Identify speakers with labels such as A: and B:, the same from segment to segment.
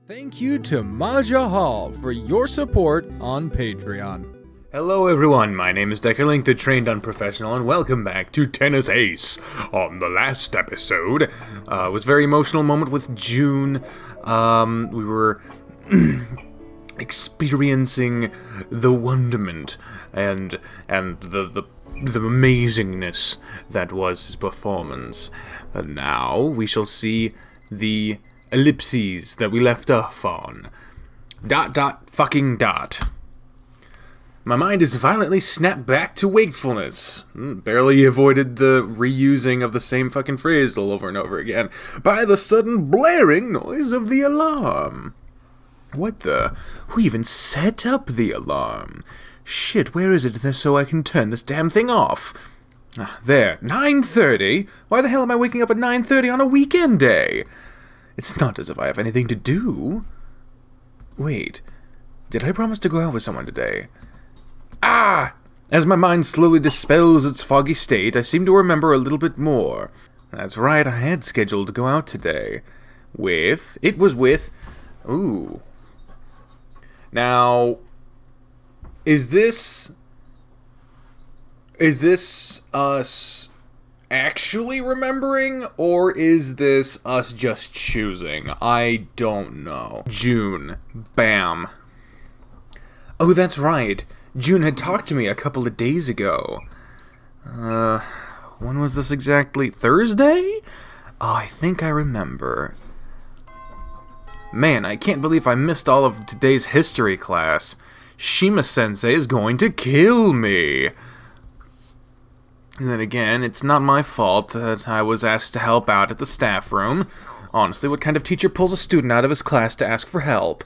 A: Thank you to Maja Hall for your support on Patreon.
B: Hello everyone, my name is Deckerlink, the trained unprofessional, and welcome back to Tennis Ace. On the last episode, it was a very emotional moment with June. We were experiencing the wonderment and the amazingness that was his performance. And now we shall see the ellipses that we left off on. ... My mind is violently snapped back to wakefulness. Barely avoided the reusing of the same fucking phrase all over and over again by the sudden blaring noise of the alarm. What the? Who even set up the alarm? Shit, where is it so I can turn this damn thing off? There, 9:30? Why the hell am I waking up at 9:30 on a weekend day? It's not as if I have anything to do. Wait, did I promise to go out with someone today? As my mind slowly dispels its foggy state, I seem to remember a little bit more. That's right, I had scheduled to go out today. It was with... Ooh. Now, is this us actually remembering, or is this us just choosing? I don't know. June. Bam. Oh, that's right. June had talked to me a couple of days ago. When was this exactly? Thursday? Oh, I think I remember. Man, I can't believe I missed all of today's history class. Shima-sensei is going to kill me. And then again, it's not my fault that I was asked to help out at the staff room. Honestly, what kind of teacher pulls a student out of his class to ask for help?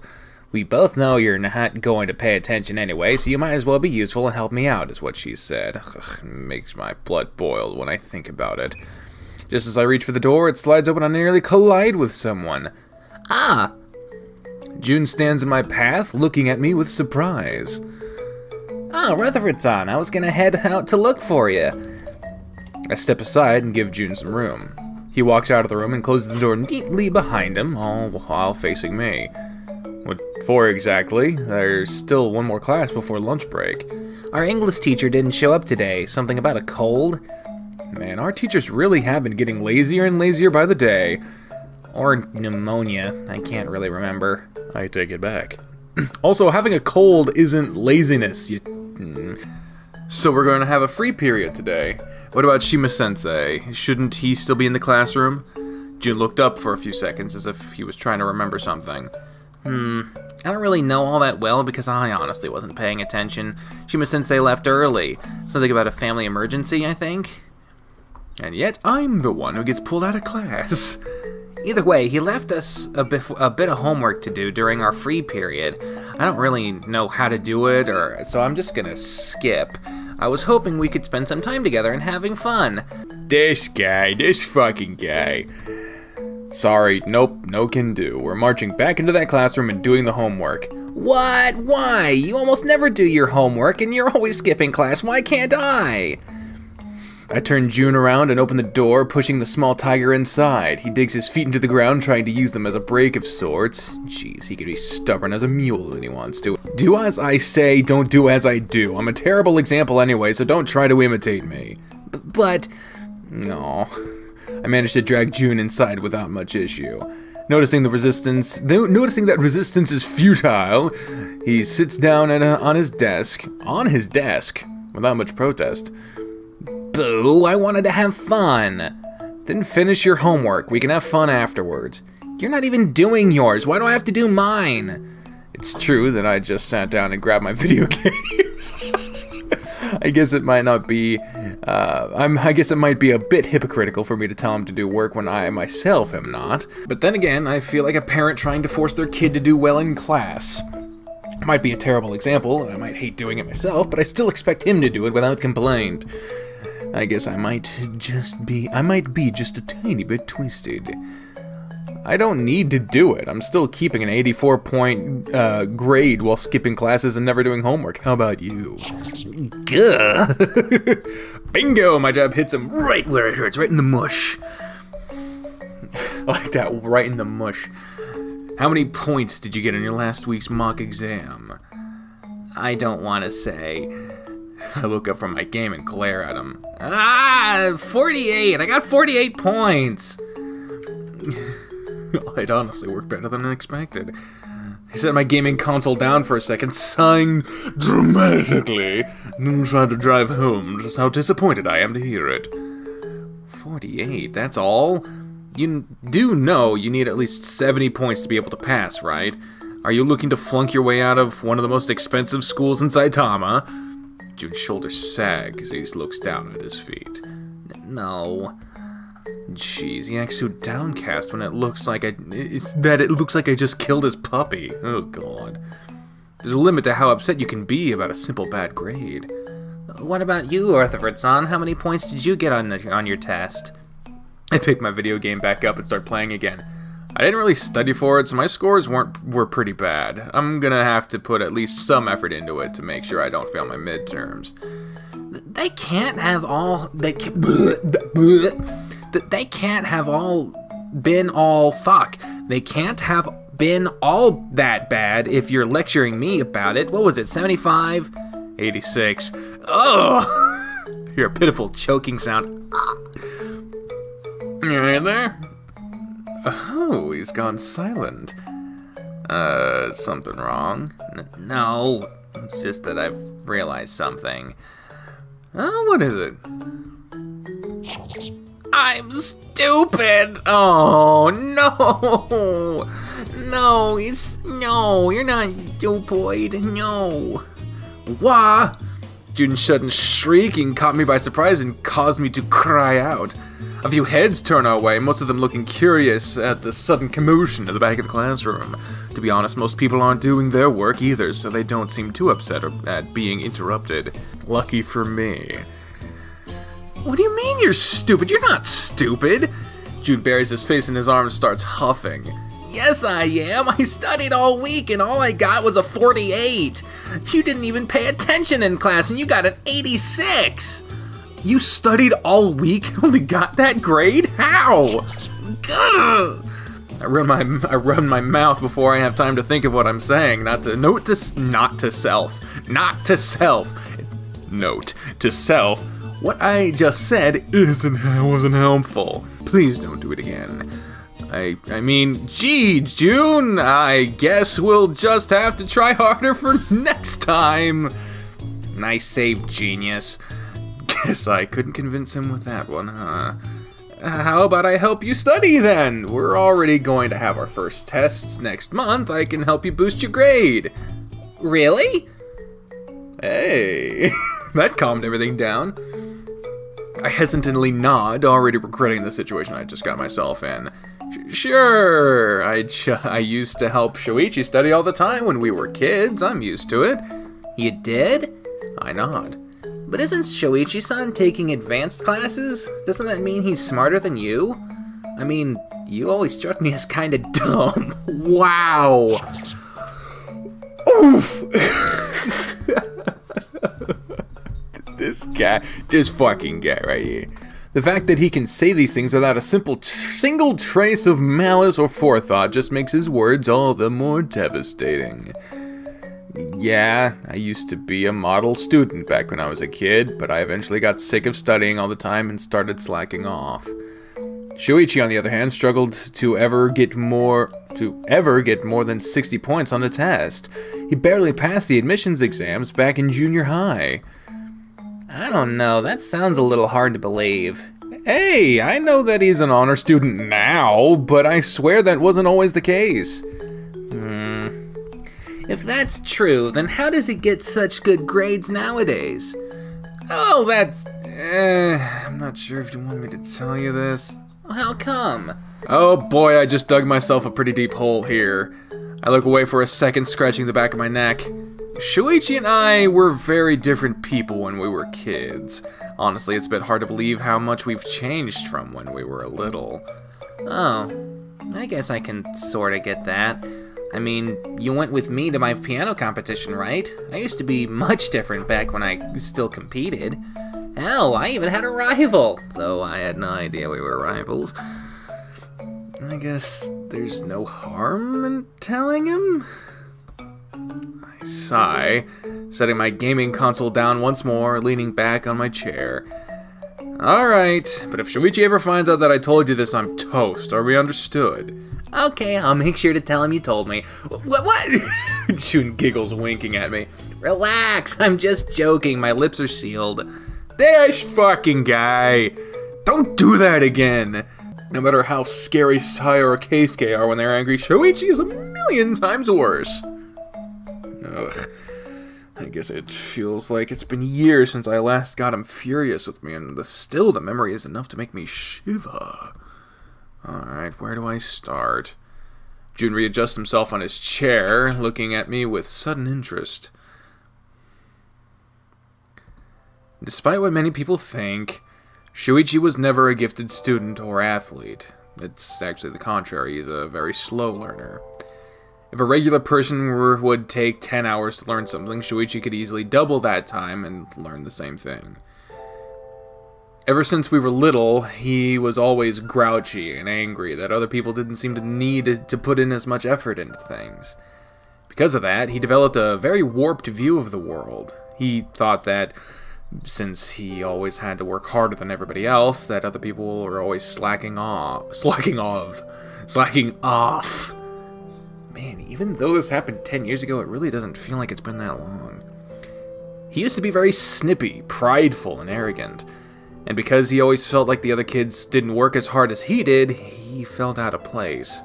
B: We both know you're not going to pay attention anyway, so you might as well be useful and help me out, is what she said. Ugh, makes my blood boil when I think about it. Just as I reach for the door, it slides open and I nearly collide with someone. June stands in my path, looking at me with surprise.
C: Rutherford's on. I was gonna head out to look for you.
B: I step aside and give June some room. He walks out of the room and closes the door neatly behind him, all while facing me. What for exactly? There's still one more class before lunch break.
C: Our English teacher didn't show up today. Something about a cold?
B: Man, our teachers really have been getting lazier and lazier by the day.
C: Or pneumonia. I can't really remember.
B: I take it back. Also, having a cold isn't laziness. So we're going to have a free period today. What about Shima-sensei? Shouldn't he still be in the classroom? June looked up for a few seconds as if he was trying to remember something.
C: I don't really know all that well because I honestly wasn't paying attention. Shima-sensei left early. Something about a family emergency, I think?
B: And yet I'm the one who gets pulled out of class.
C: Either way, he left us a bit of homework to do during our free period. I don't really know how to do it, so I'm just gonna skip. I was hoping we could spend some time together and having fun.
B: This fucking guy. Sorry, nope, no can do. We're marching back into that classroom and doing the homework.
C: What? Why? You almost never do your homework and you're always skipping class. Why can't I?
B: I turn June around and open the door, pushing the small tiger inside. He digs his feet into the ground, trying to use them as a brake of sorts. Jeez, he could be stubborn as a mule when he wants to. Do as I say, don't do as I do. I'm a terrible example anyway, so don't try to imitate me.
C: But...
B: No. I managed to drag June inside without much issue. Noticing that resistance is futile, he sits down on his desk, without much protest.
C: Boo, I wanted to have fun.
B: Then finish your homework. We can have fun afterwards.
C: You're not even doing yours. Why do I have to do mine?
B: It's true that I just sat down and grabbed my video game. I guess it might not be, I guess it might be a bit hypocritical for me to tell him to do work when I myself am not. But then again, I feel like a parent trying to force their kid to do well in class. It might be a terrible example, and I might hate doing it myself, but I still expect him to do it without complaint. I guess I might be just a tiny bit twisted. I don't need to do it. I'm still keeping an 84-point grade while skipping classes and never doing homework. How about you?
C: Gah!
B: Bingo! My jab hits him right where it hurts, right in the mush. I like that, right in the mush. How many points did you get in your last week's mock exam?
C: I don't want to say.
B: I look up from my game and glare at him.
C: 48. I got 48 points.
B: It honestly worked better than expected. I set my gaming console down for a second, sighing dramatically, and tried to drive home just how disappointed I am to hear it.
C: 48, that's all? You do know you need at least 70 points to be able to pass, right?
B: Are you looking to flunk your way out of one of the most expensive schools in Saitama? Jude's shoulders sag as he looks down at his feet.
C: No.
B: Jeez, he acts so downcast when it looks like I just killed his puppy. Oh god. There's a limit to how upset you can be about a simple bad grade.
C: What about you, Rutherford-san? How many points did you get on your test?
B: I picked my video game back up and start playing again. I didn't really study for it, so my scores were pretty bad. I'm gonna have to put at least some effort into it to make sure I don't fail my midterms.
C: They can't have all been all that bad if you're lecturing me about it. What was it, 75?
B: 86. Oh!
C: Hear a pitiful choking sound.
B: You in there? Oh, he's gone silent. Something wrong?
C: No, it's just that I've realized something.
B: Oh, what is it?
C: I'm stupid! Oh, no! No, you're not stupid, no.
B: Wah! June's sudden shrieking caught me by surprise and caused me to cry out. A few heads turn our way, most of them looking curious at the sudden commotion at the back of the classroom. To be honest, most people aren't doing their work either, so they don't seem too upset at being interrupted. Lucky for me.
C: What do you mean you're stupid? You're not stupid!
B: Jude buries his face in his arms and starts huffing.
C: Yes, I am. I studied all week and all I got was a 48. You didn't even pay attention in class and you got an 86.
B: You studied all week and only got that grade? How?
C: Gah!
B: I run my mouth before I have time to think of what I'm saying. Note to self. What I just said wasn't helpful. Please don't do it again. I mean, gee, June, I guess we'll just have to try harder for next time.
C: Nice save, genius.
B: Guess I couldn't convince him with that one, huh? How about I help you study then? We're already going to have our first tests next month. I can help you boost your grade.
C: Really?
B: Hey, that calmed everything down. I hesitantly nod, already regretting the situation I just got myself in. Sure, I used to help Shoichi study all the time when we were kids. I'm used to it.
C: You did?
B: I nod.
C: But isn't Shoichi-san taking advanced classes? Doesn't that mean he's smarter than you? I mean, you always struck me as kinda dumb.
B: Wow! Oof! This fucking guy right here. The fact that he can say these things without a single trace of malice or forethought just makes his words all the more devastating. Yeah, I used to be a model student back when I was a kid, but I eventually got sick of studying all the time and started slacking off. Shoichi, on the other hand, struggled to ever get more than 60 points on a test. He barely passed the admissions exams back in junior high.
C: I don't know, that sounds a little hard to believe.
B: Hey, I know that he's an honor student now, but I swear that wasn't always the case.
C: If that's true, then how does he get such good grades nowadays?
B: Oh, I'm not sure if you want me to tell you this.
C: How come?
B: Oh boy, I just dug myself a pretty deep hole here. I look away for a second, scratching the back of my neck. Shoichi and I were very different people when we were kids. Honestly, it's a bit hard to believe how much we've changed from when we were little.
C: Oh, I guess I can sorta get that. I mean, you went with me to my piano competition, right? I used to be much different back when I still competed. Hell, I even had a rival, though I had no idea we were rivals.
B: I guess there's no harm in telling him? I sigh, setting my gaming console down once more, leaning back on my chair. Alright, but if Shuichi ever finds out that I told you this, I'm toast. Are we understood?
C: Okay, I'll make sure to tell him you told me. What?
B: June giggles, winking at me.
C: Relax, I'm just joking. My lips are sealed.
B: This fucking guy! Don't do that again! No matter how scary Sai or Keisuke are when they're angry, Shuichi is a million times worse. Ugh. I guess it feels like it's been years since I last got him furious with me, and still the memory is enough to make me shiver. Alright, where do I start? Jun readjusts himself on his chair, looking at me with sudden interest. Despite what many people think, Shuichi was never a gifted student or athlete. It's actually the contrary. He's a very slow learner. If a regular person would take 10 hours to learn something, Shuichi could easily double that time and learn the same thing. Ever since we were little, he was always grouchy and angry that other people didn't seem to need to put in as much effort into things. Because of that, he developed a very warped view of the world. He thought that since he always had to work harder than everybody else, that other people were always slacking off. Man, even though this happened 10 years ago, it really doesn't feel like it's been that long. He used to be very snippy, prideful, and arrogant. And because he always felt like the other kids didn't work as hard as he did, he felt out of place.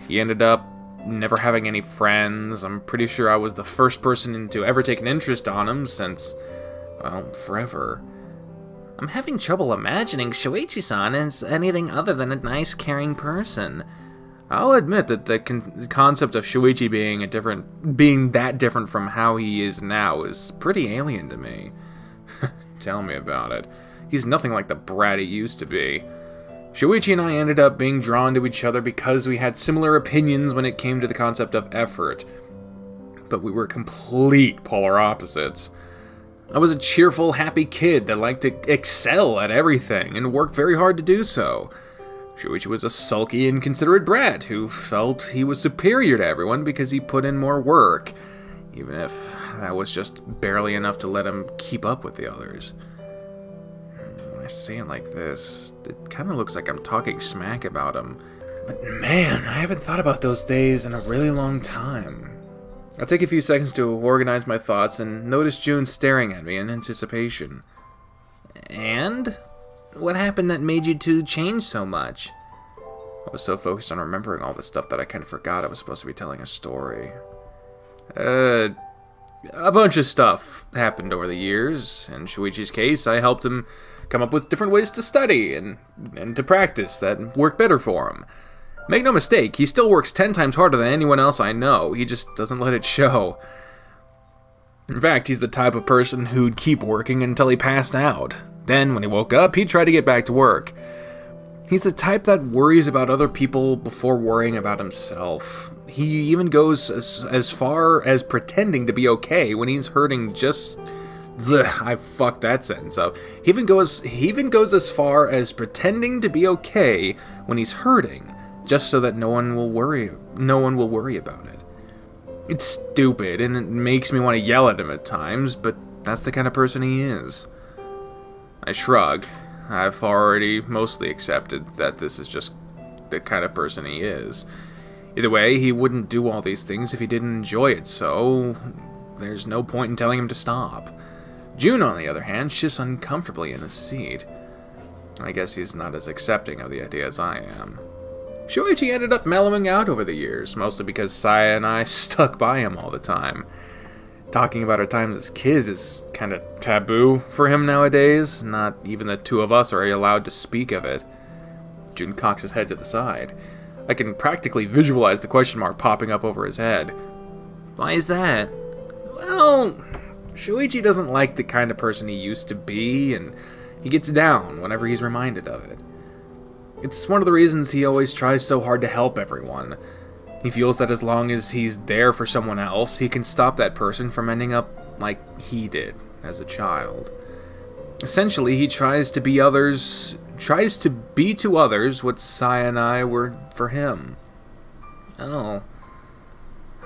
B: He ended up never having any friends. I'm pretty sure I was the first person to ever take an interest on him since, well, forever.
C: I'm having trouble imagining Shuichi-san as anything other than a nice, caring person.
B: I'll admit that the concept of Shuichi being that different from how he is now is pretty alien to me. Tell me about it. He's nothing like the brat he used to be. Shuichi and I ended up being drawn to each other because we had similar opinions when it came to the concept of effort. But we were complete polar opposites. I was a cheerful, happy kid that liked to excel at everything and worked very hard to do so. Shuichi was a sulky, inconsiderate brat who felt he was superior to everyone because he put in more work, even if that was just barely enough to let him keep up with the others. When I say it like this, it kind of looks like I'm talking smack about him. But man, I haven't thought about those days in a really long time. I'll take a few seconds to organize my thoughts and notice June staring at me in anticipation.
C: And? What happened that made you two change so much?
B: I was so focused on remembering all this stuff that I kind of forgot I was supposed to be telling a story. A bunch of stuff happened over the years. In Shuichi's case, I helped him come up with different ways to study and to practice that work better for him. Make no mistake, he still works 10 times harder than anyone else I know. He just doesn't let it show. In fact, he's the type of person who'd keep working until he passed out. Then, when he woke up, he'd try to get back to work. He's the type that worries about other people before worrying about himself. He even goes as far as pretending to be okay when he's hurting just... I fucked that sentence up. He even goes as far as pretending to be okay when he's hurting, just so that no one will worry about it. It's stupid, and it makes me want to yell at him at times, but that's the kind of person he is. I shrug. I've already mostly accepted that this is just the kind of person he is. Either way, he wouldn't do all these things if he didn't enjoy it, so there's no point in telling him to stop. June, on the other hand, shifts uncomfortably in his seat. I guess he's not as accepting of the idea as I am. Shuichi ended up mellowing out over the years, mostly because Saya and I stuck by him all the time. Talking about our times as kids is kind of taboo for him nowadays. Not even the two of us are allowed to speak of it. Jun cocks his head to the side. I can practically visualize the question mark popping up over his head.
C: Why is that?
B: Well, Shuichi doesn't like the kind of person he used to be, and he gets down whenever he's reminded of it. It's one of the reasons he always tries so hard to help everyone. He feels that as long as he's there for someone else, he can stop that person from ending up like he did as a child. Essentially, he tries to be others tries to be to others what Sai and I were for him.
C: Oh.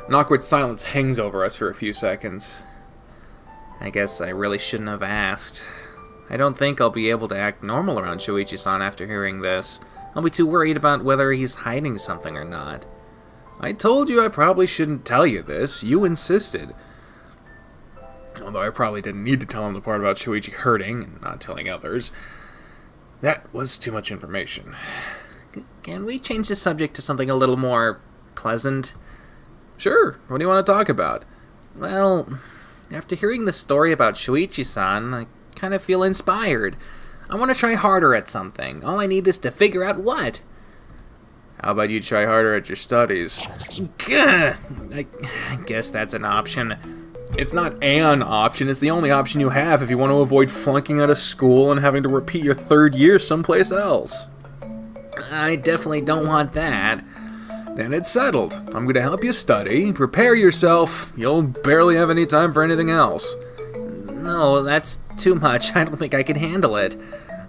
B: An awkward silence hangs over us for a few seconds.
C: I guess I really shouldn't have asked. I don't think I'll be able to act normal around Shuichi-san after hearing this. I'll be too worried about whether he's hiding something or not.
B: I told you I probably shouldn't tell you this. You insisted. Although I probably didn't need to tell him the part about Shuichi hurting and not telling others. That was too much information.
C: Can we change the subject to something a little more pleasant?
B: Sure. What do you want to talk about?
C: Well, after hearing the story about Shuichi-san, I kind of feel inspired. I want to try harder at something. All I need is to figure out what.
B: How about you try harder at your studies?
C: Gah! I guess that's an option.
B: It's not an option, it's the only option you have if you want to avoid flunking out of school and having to repeat your third year someplace else.
C: I definitely don't want that.
B: Then it's settled. I'm going to help you study, prepare yourself. You'll barely have any time for anything else.
C: No, that's too much. I don't think I can handle it.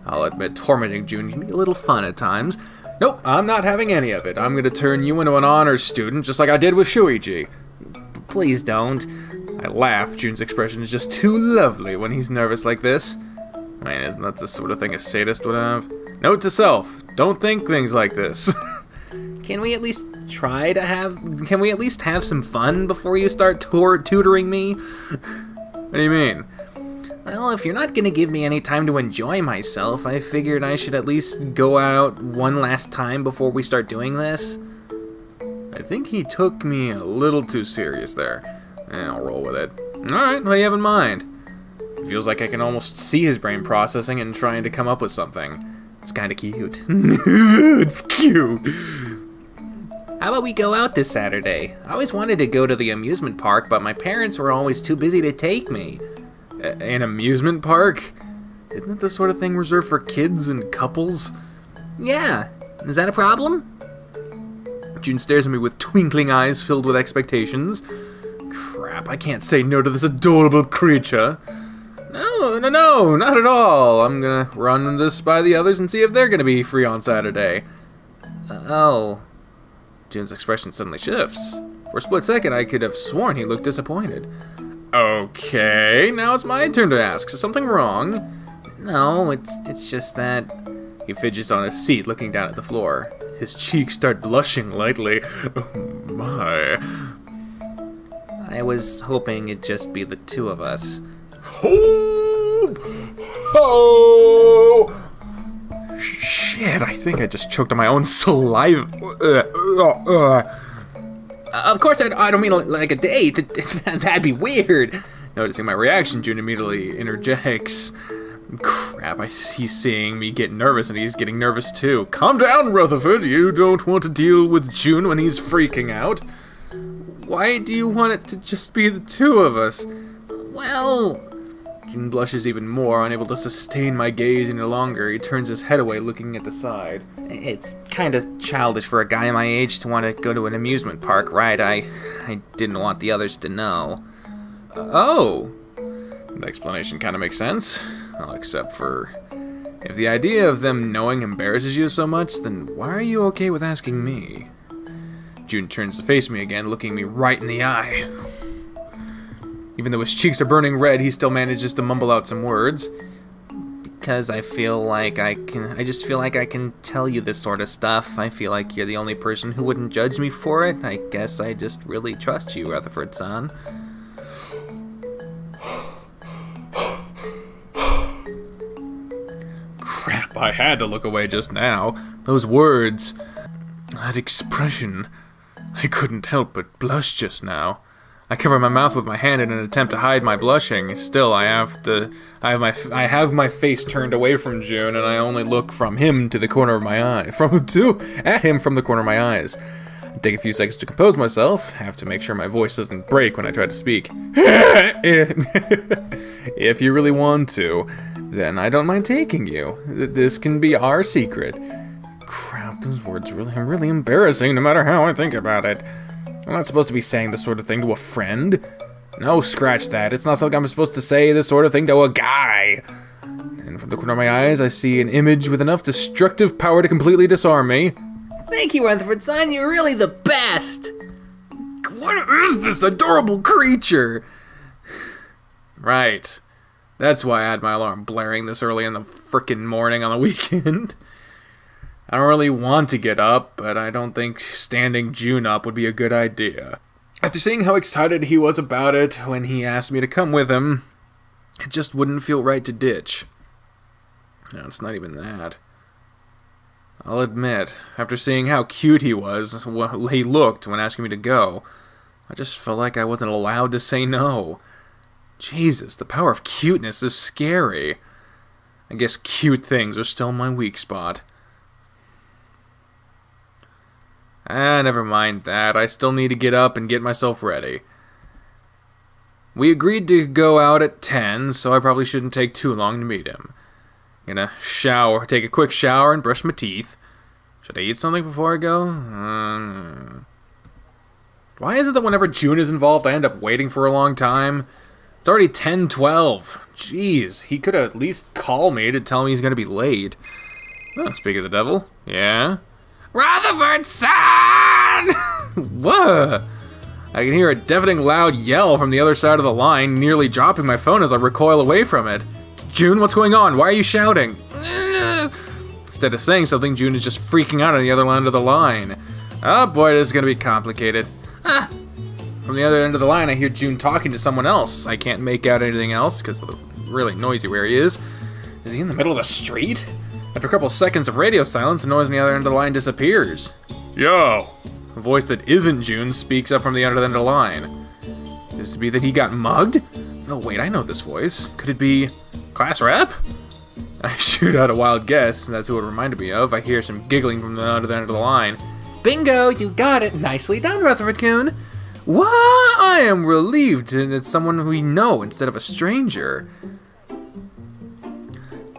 B: I'll admit tormenting June can be a little fun at times. Nope, I'm not having any of it. I'm going to turn you into an honors student just like I did with Shuichi.
C: Please don't.
B: I laugh. June's expression is just too lovely when he's nervous like this. Man, isn't that the sort of thing a sadist would have? Note to self, don't think things like this.
C: Can we at least Can we at least have some fun before you start tutoring me?
B: What do you mean?
C: Well, if you're not gonna give me any time to enjoy myself, I figured I should at least go out one last time before we start doing this.
B: I think he took me a little too serious there. I'll roll with it. Alright, what do you have in mind? It feels like I can almost see his brain processing and trying to come up with something. It's kinda cute.
C: It's cute. How about we go out this Saturday? I always wanted to go to the amusement park, but my parents were always too busy to take me.
B: An amusement park? Isn't that the sort of thing reserved for kids and couples?
C: Yeah. Is that a problem?
B: June stares at me with twinkling eyes filled with expectations. Crap, I can't say no to this adorable creature. No, not at all. I'm gonna run this by the others and see if they're gonna be free on Saturday.
C: Oh.
B: June's expression suddenly shifts. For a split second, I could have sworn he looked disappointed. Okay, now it's my turn to ask. Is something wrong?
C: No, it's just that...
B: He fidgets on his seat, looking down at the floor. His cheeks start blushing lightly. Oh my.
C: I was hoping it'd just be the two of us.
B: Oh! Shit, I think I just choked on my own saliva.
C: Of course, I don't mean like a date. That'd be weird.
B: Noticing my reaction, June immediately interjects. Crap, he's seeing me get nervous and he's getting nervous too. Calm down, Rutherford. You don't want to deal with June when he's freaking out. Why do you want it to just be the two of us?
C: Well...
B: June blushes even more, unable to sustain my gaze any longer. He turns his head away, looking at the side.
C: It's kind of childish for a guy my age to want to go to an amusement park, right? I didn't want the others to know.
B: Oh! The explanation kind of makes sense. Well, except for... If the idea of them knowing embarrasses you so much, then why are you okay with asking me? June turns to face me again, looking me right in the eye. Even though his cheeks are burning red, he still manages to mumble out some words.
C: Because I just feel like I can tell you this sort of stuff. I feel like you're the only person who wouldn't judge me for it. I guess I just really trust you, Rutherford-san.
B: Crap, I had to look away just now. Those words, that expression, I couldn't help but blush just now. I cover my mouth with my hand in an attempt to hide my blushing. Still, I have my face turned away from June, and I only look from him to the corner of my eye. At him from the corner of my eyes. I take a few seconds to compose myself. Have to make sure my voice doesn't break when I try to speak. If you really want to, then I don't mind taking you. This can be our secret. Crap, those words are really embarrassing, no matter how I think about it. I'm not supposed to be saying this sort of thing to a friend. No, scratch that. It's not something I'm supposed to say this sort of thing to a guy. And and from the corner of my eyes, I see an image with enough destructive power to completely disarm me.
C: Thank you, Rutherford, son. You're really the best.
B: What is this adorable creature? Right. That's why I had my alarm blaring this early in the frickin' morning on the weekend. I don't really want to get up, but I don't think standing June up would be a good idea. After seeing how excited he was about it when he asked me to come with him, it just wouldn't feel right to ditch. No, it's not even that. I'll admit, after seeing how cute he was, well, he looked when asking me to go, I just felt like I wasn't allowed to say no. Jesus, the power of cuteness is scary. I guess cute things are still my weak spot. Never mind that. I still need to get up and get myself ready. We agreed to go out at 10, so I probably shouldn't take too long to meet him. Gonna take a quick shower and brush my teeth. Should I eat something before I go? Why is it that whenever June is involved, I end up waiting for a long time? It's already 10:12. Jeez, he could at least call me to tell me he's gonna be late. Oh, speak of the devil. Yeah? Rutherford, son! What? I can hear a deafening loud yell from the other side of the line, nearly dropping my phone as I recoil away from it. June, what's going on? Why are you shouting? Instead of saying something, June is just freaking out on the other end of the line. Oh boy, this is gonna be complicated. From the other end of the line, I hear June talking to someone else. I can't make out anything else because of the really noisy where he is. Is he in the middle of the street? After a couple seconds of radio silence, the noise on the other end of the line disappears. Yo! A voice that isn't June speaks up from the other end of the line. Is it be that he got mugged? No, wait, I know this voice. Could it be class rep? I shoot out a wild guess, and that's who it reminded me of. I hear some giggling from the other end of the line. Bingo, you got it. Nicely done, Rutherford-kun. What? I am relieved, and it's someone we know instead of a stranger.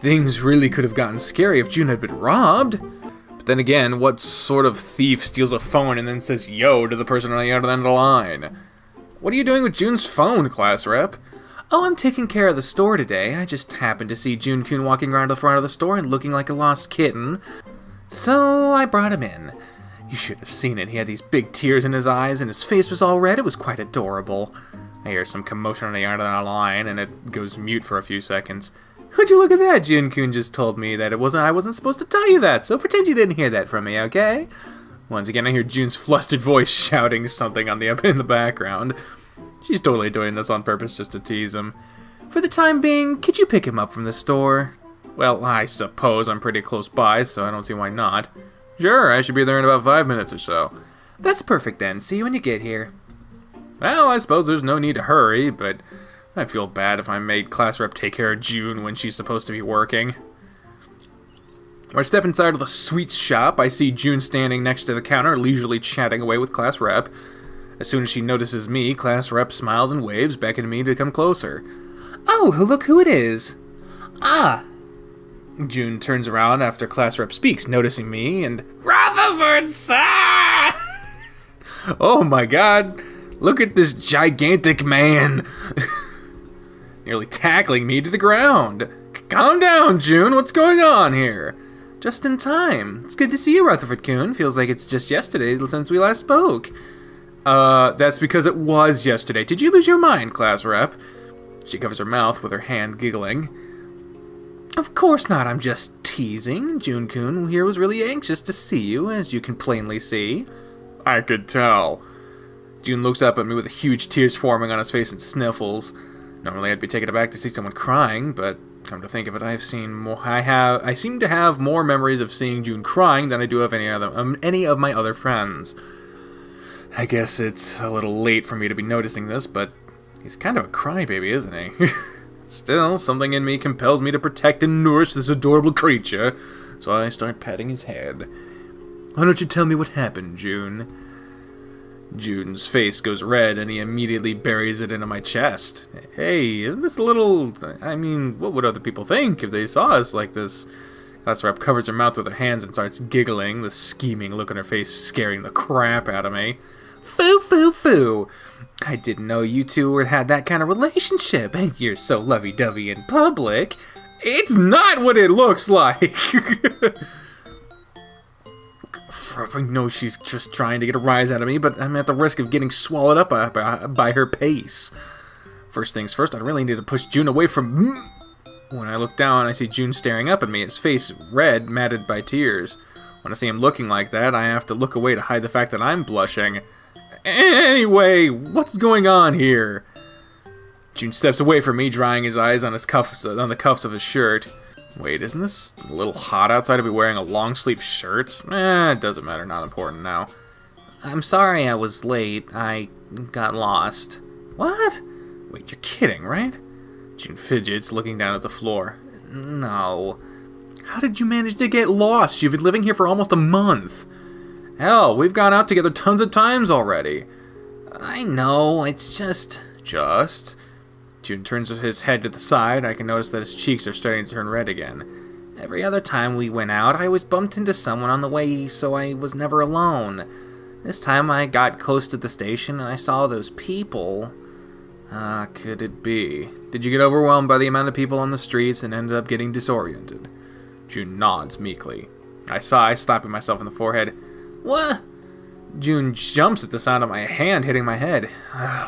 B: Things really could have gotten scary if June had been robbed. But then again, what sort of thief steals a phone and then says yo to the person on the other end of the line? What are you doing with June's phone, class rep? Oh, I'm taking care of the store today. I just happened to see June-kun walking around the front of the store and looking like a lost kitten. So I brought him in. You should have seen it. He had these big tears in his eyes and his face was all red. It was quite adorable. I hear some commotion on the other end of the line and it goes mute for a few seconds. Would you look at that? June-kun just told me that I wasn't supposed to tell you that, so pretend you didn't hear that from me, okay? Once again, I hear June's flustered voice shouting something in the background. She's totally doing this on purpose just to tease him. For the time being, could you pick him up from the store? Well, I suppose I'm pretty close by, so I don't see why not. Sure, I should be there in about 5 minutes or so. That's perfect then. See you when you get here. Well, I suppose there's no need to hurry, but I'd feel bad if I made class rep take care of June when she's supposed to be working. When I step inside of the sweets shop, I see June standing next to the counter, leisurely chatting away with class rep. As soon as she notices me, class rep smiles and waves, beckoning me to come closer. Oh, look who it is. Ah! June turns around after class rep speaks, noticing me, and Rutherford, sir! Oh my god, look at this gigantic man! Nearly tackling me to the ground. Calm down, June, what's going on here? Just in time. It's good to see you, Rutherford-kun. Feels like it's just yesterday since we last spoke. That's because it was yesterday. Did you lose your mind, class rep? She covers her mouth with her hand, giggling. Of course not, I'm just teasing. June-kun here was really anxious to see you, as you can plainly see. I could tell. June looks up at me with huge tears forming on his face and sniffles. Normally I'd be taken aback to see someone crying, but come to think of it, I seem to have more memories of seeing June crying than I do of any of my other friends. I guess it's a little late for me to be noticing this, but he's kind of a crybaby, isn't he? Still, something in me compels me to protect and nourish this adorable creature, so I start patting his head. Why don't you tell me what happened, June? June's face goes red, and he immediately buries it into my chest. Hey, isn't this a little... I mean, what would other people think if they saw us like this? Class rep covers her mouth with her hands and starts giggling, the scheming look on her face scaring the crap out of me. Foo, foo, foo! I didn't know you two had that kind of relationship. You're so lovey-dovey in public. It's not what it looks like! I know she's just trying to get a rise out of me, but I'm at the risk of getting swallowed up by her pace. First things first, I really need to push June away from... When I look down, I see June staring up at me, his face red, matted by tears. When I see him looking like that, I have to look away to hide the fact that I'm blushing. Anyway, what's going on here? June steps away from me, drying his eyes on the cuffs of his shirt. Wait, isn't this a little hot outside to be wearing a long-sleeve shirt? It doesn't matter, not important now.
C: I'm sorry I was late. I got lost.
B: What? Wait, you're kidding, right? June fidgets, looking down at the floor.
C: No.
B: How did you manage to get lost? You've been living here for almost a month. Hell, we've gone out together tons of times already.
C: I know, it's just...
B: Just? June turns his head to the side. I can notice that his cheeks are starting to turn red again.
C: Every other time we went out, I was bumped into someone on the way, so I was never alone. This time I got close to the station and I saw those people.
B: Could it be? Did you get overwhelmed by the amount of people on the streets and ended up getting disoriented? June nods meekly. I sigh, slapping myself in the forehead.
C: What?
B: June jumps at the sound of my hand hitting my head.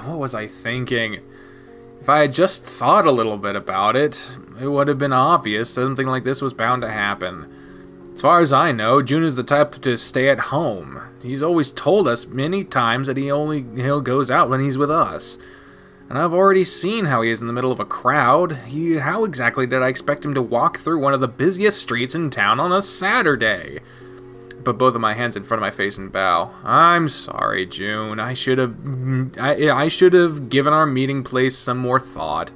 B: What was I thinking? If I had just thought a little bit about it, it would have been obvious something like this was bound to happen. As far as I know, June is the type to stay at home. He's always told us many times that he'll goes out when he's with us. And I've already seen how he is in the middle of a crowd. How exactly did I expect him to walk through one of the busiest streets in town on a Saturday? I put both of my hands in front of my face and bow. I'm sorry, June. I should have given our meeting place some more thought.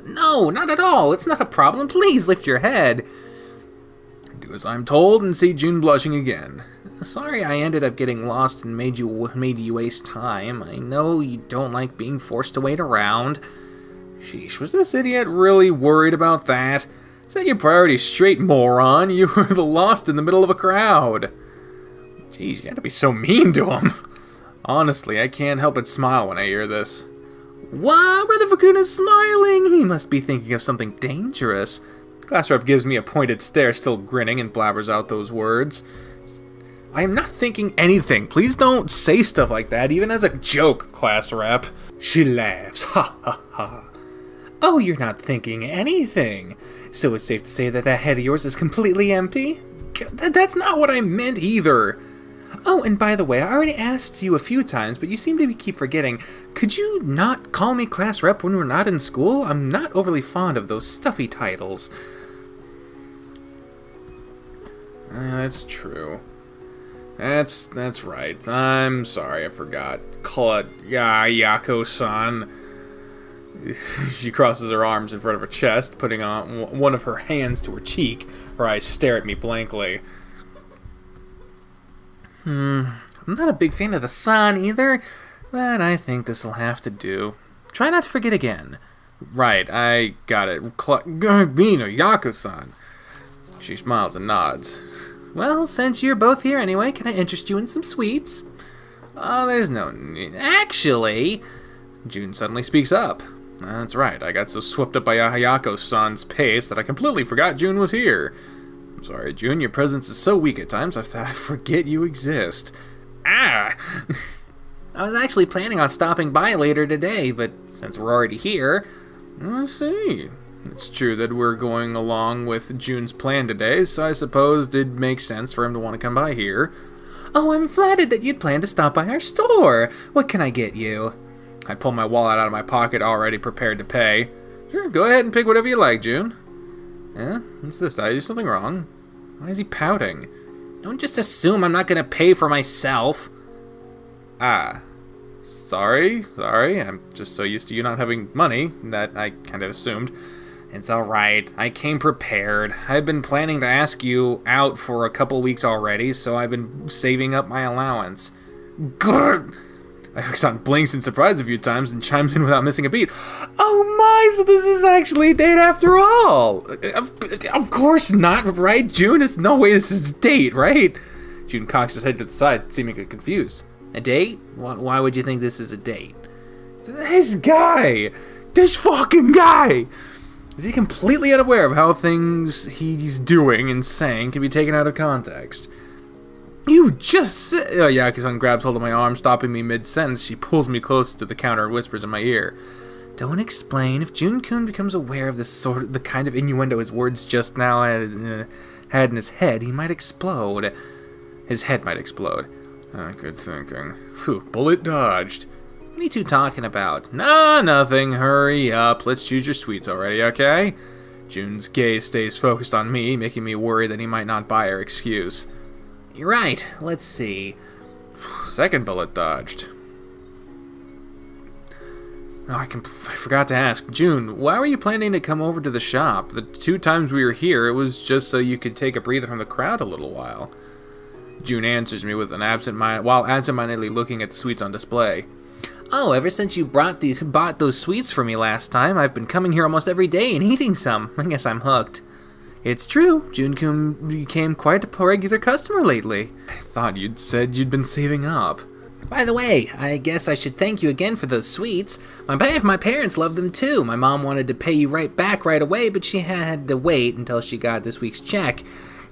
C: No, not at all. It's not a problem. Please lift your head.
B: Do as I'm told and see June blushing again.
C: Sorry I ended up getting lost and made you waste time. I know you don't like being forced to wait around.
B: Sheesh, was this idiot really worried about that? Set your priorities straight, moron. You were lost in the middle of a crowd. Jeez, you gotta be so mean to him. Honestly, I can't help but smile when I hear this.
C: Wow, Rutherford is smiling. He must be thinking of something dangerous.
B: Class rep gives me a pointed stare, still grinning, and blabbers out those words. I am not thinking anything. Please don't say stuff like that, even as a joke, class rep. She laughs. Ha ha ha.
C: Oh, you're not thinking anything. So it's safe to say that head of yours is completely empty?
B: That's not what I meant either.
C: Oh, and by the way, I already asked you a few times, but you seem to keep forgetting. Could you not call me class rep when we're not in school? I'm not overly fond of those stuffy titles.
B: That's true. That's right. I'm sorry, I forgot. Yako-san. She crosses her arms in front of her chest, putting on one of her hands to her cheek. Her eyes stare at me blankly.
C: I'm not a big fan of the sun either, but I think this'll have to do. Try not to forget again.
B: Right, I got it. Yako-san. She smiles and nods.
C: Well, since you're both here anyway, can I interest you in some sweets?
B: Oh, there's no need. Actually, June suddenly speaks up. That's right, I got so swept up by Hayako-san's pace that I completely forgot June was here. I'm sorry, June, your presence is so weak at times I thought I forget you exist.
C: I was actually planning on stopping by later today, but since we're already here...
B: I see. It's true that we're going along with June's plan today, so I suppose it did make sense for him to want to come by here.
C: Oh, I'm flattered that you'd plan to stop by our store. What can I get you?
B: I pull my wallet out of my pocket, already prepared to pay. Sure, go ahead and pick whatever you like, June. Eh? What's this? Did I do something wrong? Why is he pouting?
C: Don't just assume I'm not going to pay for myself.
B: Sorry. I'm just so used to you not having money that I kind of assumed.
C: It's alright. I came prepared. I've been planning to ask you out for a couple weeks already, so I've been saving up my allowance.
B: Grr! Axon blinks in surprise a few times and chimes in without missing a beat. Oh my, so this is actually a date after all! Of course not, right, June? There's no way this is a date, right? June cocks his head to the side, seemingly confused.
C: A date? Why would you think this is a date?
B: This guy! This fucking guy! Is he completely unaware of how things he's doing and saying can be taken out of context? You just said... Oh, Yakusan grabs hold of my arm, stopping me mid-sentence. She pulls me close to the counter and whispers in my ear. Don't explain. If Jun-kun becomes aware of the kind of innuendo his words just now had in his head, he might explode. His head might explode. Good thinking. Phew, bullet dodged. What are you two talking about? Nah, nothing. Hurry up. Let's choose your sweets already, okay? Jun's gaze stays focused on me, making me worry that he might not buy our excuse. You're right. Let's see. Second bullet dodged. Oh, I forgot to ask. Jun, why were you planning to come over to the shop? The 2 times we were here, it was just so you could take a breather from the crowd a little while. Jun answers me with an absent-mindedly looking at the sweets on display. Oh, ever since you bought those sweets for me last time, I've been coming here almost every day and eating some. I guess I'm hooked. It's true. Jun-kun became quite a regular customer lately. I thought you'd said you'd been saving up. By the way, I guess I should thank you again for those sweets. My parents love them too. My mom wanted to pay you right back right away, but she had to wait until she got this week's check.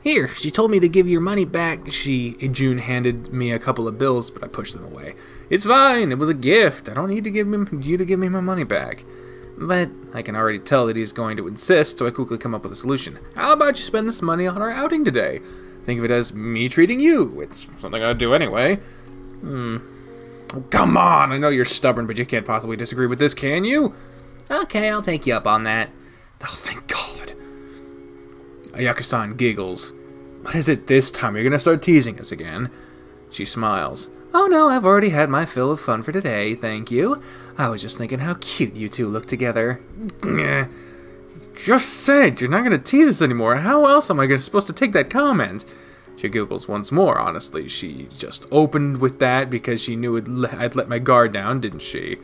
B: Here, she told me to give your money back. Jun handed me a couple of bills, but I pushed them away. It's fine. It was a gift. I don't need you to give me my money back. But I can already tell that he's going to insist, so I quickly come up with a solution. How about you spend this money on our outing today? Think of it as me treating you. It's something I'd do anyway. Oh, come on! I know you're stubborn, but you can't possibly disagree with this, can you? Okay, I'll take you up on that. Oh, thank God. Ayako-san giggles. What is it this time? You're gonna start teasing us again? She smiles. Oh no, I've already had my fill of fun for today, thank you. I was just thinking how cute you two look together. Just said you're not gonna tease us anymore. How else am I supposed to take that comment? She giggles once more, honestly. She just opened with that because she knew I'd let my guard down, didn't she?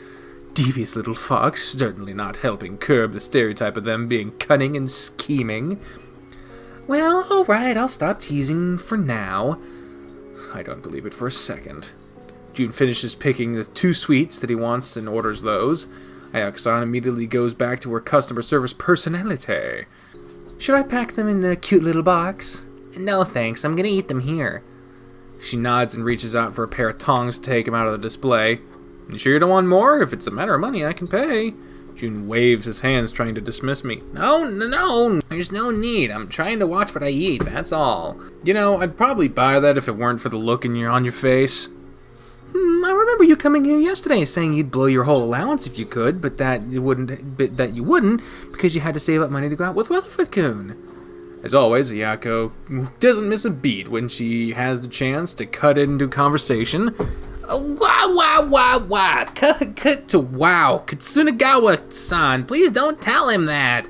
B: Devious little fox, certainly not helping curb the stereotype of them being cunning and scheming. Well, alright, I'll stop teasing for now. I don't believe it for a second. Jun finishes picking the 2 sweets that he wants and orders those. Ayako-san immediately goes back to her customer service personality. Should I pack them in a cute little box? No thanks, I'm gonna eat them here. She nods and reaches out for a pair of tongs to take them out of the display. You sure you don't want more? If it's a matter of money, I can pay. Jun waves his hands, trying to dismiss me. No, there's no need. I'm trying to watch what I eat, that's all. You know, I'd probably buy that if it weren't for the look on your face. I remember you coming here yesterday saying you'd blow your whole allowance if you could, but that you wouldn't because you had to save up money to go out with Rutherford-kun. As always, Ayako doesn't miss a beat when she has the chance to cut into conversation. Wow. Cut to wow. Katsunagawa-san, please don't tell him that.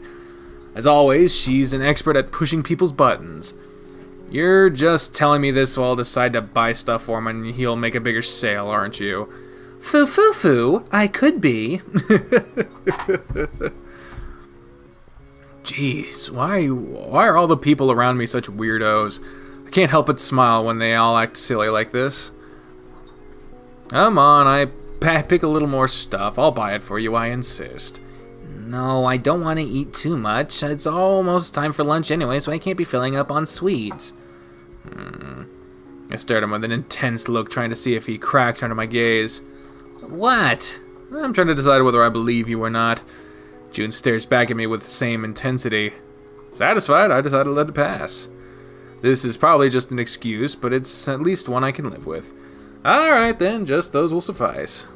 B: As always, she's an expert at pushing people's buttons. You're just telling me this so I'll decide to buy stuff for him and he'll make a bigger sale, aren't you? Foo, I could be. Jeez, why are all the people around me such weirdos? I can't help but smile when they all act silly like this. Come on, I pick a little more stuff. I'll buy it for you, I insist. No, I don't want to eat too much. It's almost time for lunch anyway, so I can't be filling up on sweets. I stared at him with an intense look, trying to see if he cracks under my gaze. What? I'm trying to decide whether I believe you or not. Jun stares back at me with the same intensity. Satisfied, I decided to let it pass. This is probably just an excuse, but it's at least one I can live with. Alright then, just those will suffice.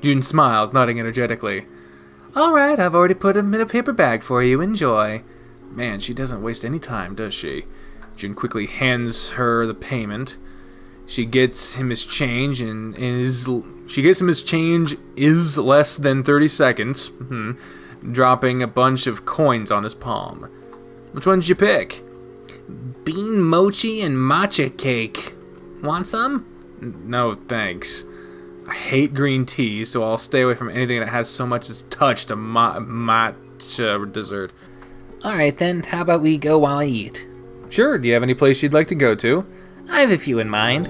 B: Jun smiles, nodding energetically. Alright, I've already put them in a paper bag for you, enjoy. Man, she doesn't waste any time, does she? Jun quickly hands her the payment. She gets him his change is less than 30 seconds. Dropping a bunch of coins on his palm. Which one did you pick? Bean mochi and matcha cake. Want some? No, thanks. I hate green tea, so I'll stay away from anything that has so much as touched a matcha dessert. Alright then, how about we go while I eat? Sure, do you have any place you'd like to go to? I have a few in mind.